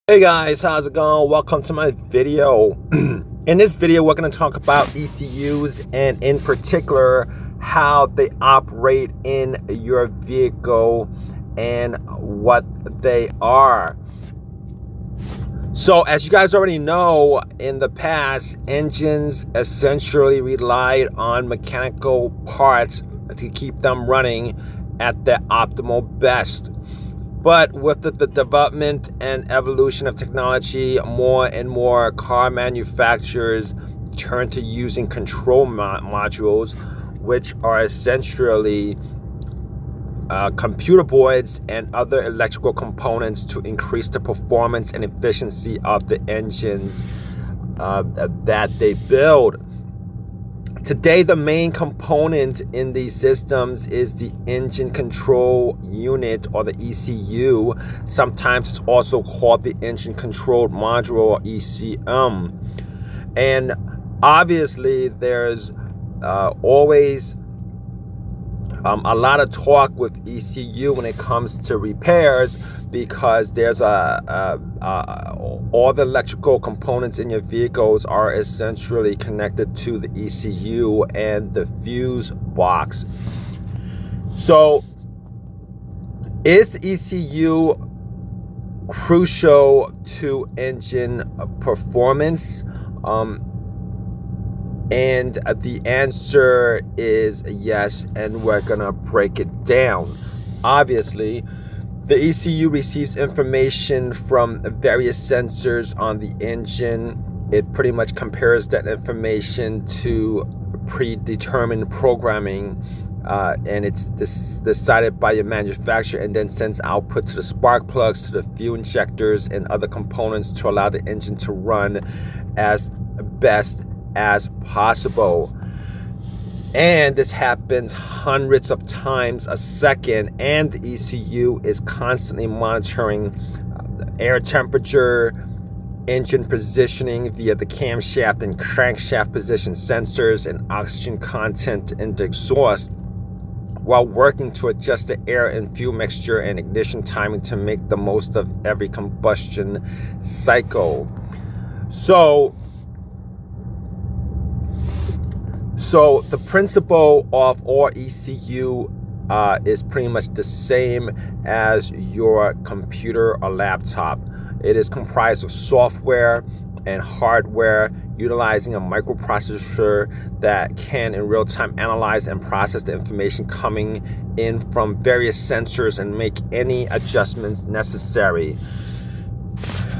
Hey guys, how's it going? Welcome to my video. In this video, we're going to talk about ECUs and in particular how they operate in your vehicle and what they are. So as you guys already know, in the past, engines essentially relied on mechanical parts to keep them running at their optimal best. But with the development and evolution of technology, more and more car manufacturers turn to using control modules, which are essentially computer boards and other electrical components to increase the performance and efficiency of the engines that they build. Today, the main component in these systems is the engine control unit, or the ECU. Sometimes it's also called the engine control module, or ECM. And obviously, there's always a lot of talk with ECU when it comes to repairs, because there's all the electrical components in your vehicles are essentially connected to the ECU and the fuse box. So is the ECU crucial to engine performance? And the answer is yes, and we're gonna break it down. Obviously, the ECU receives information from various sensors on the engine. It pretty much compares that information to predetermined programming, and it's decided by your manufacturer, and then sends output to the spark plugs, to the fuel injectors, and other components to allow the engine to run as best as possible. And this happens hundreds of times a second, and the ECU is constantly monitoring air temperature, engine positioning via the camshaft and crankshaft position sensors, and oxygen content in the exhaust, while working to adjust the air and fuel mixture and ignition timing to make the most of every combustion cycle. So the principle of all ECU is pretty much the same as your computer or laptop. It is comprised of software and hardware, utilizing a microprocessor that can in real time analyze and process the information coming in from various sensors and make any adjustments necessary.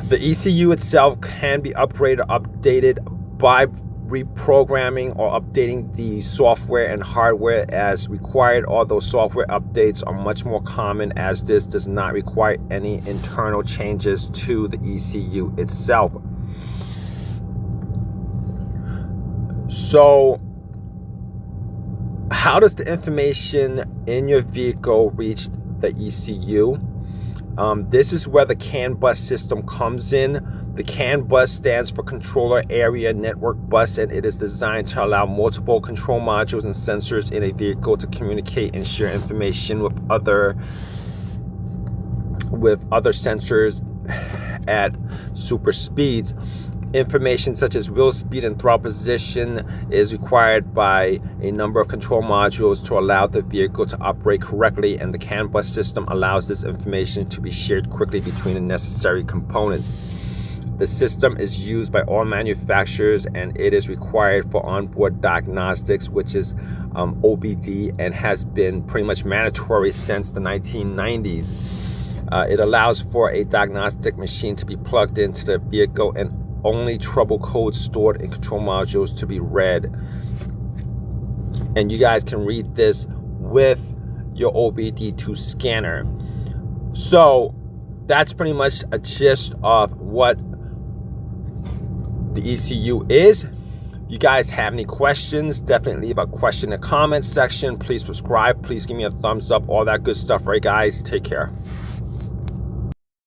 The ECU itself can be upgraded or updated by reprogramming or updating the software and hardware as required, although software updates are much more common, as this does not require any internal changes to the ECU itself. So how does the information in your vehicle reach the ECU? This is where the CAN bus system comes in. The CAN bus stands for Controller Area Network Bus, and it is designed to allow multiple control modules and sensors in a vehicle to communicate and share information with other sensors at super speeds. Information such as wheel speed and throttle position is required by a number of control modules to allow the vehicle to operate correctly, and the CAN bus system allows this information to be shared quickly between the necessary components. The system is used by all manufacturers, and it is required for onboard diagnostics, which is OBD, and has been pretty much mandatory since the 1990s. It allows for a diagnostic machine to be plugged into the vehicle and only trouble codes stored in control modules to be read. And you guys can read this with your OBD2 scanner. So that's pretty much a gist of what the ECU is. If you guys have any questions, definitely leave a question in the comment section. Please subscribe, please give me a thumbs up, all that good stuff, right guys? Take care.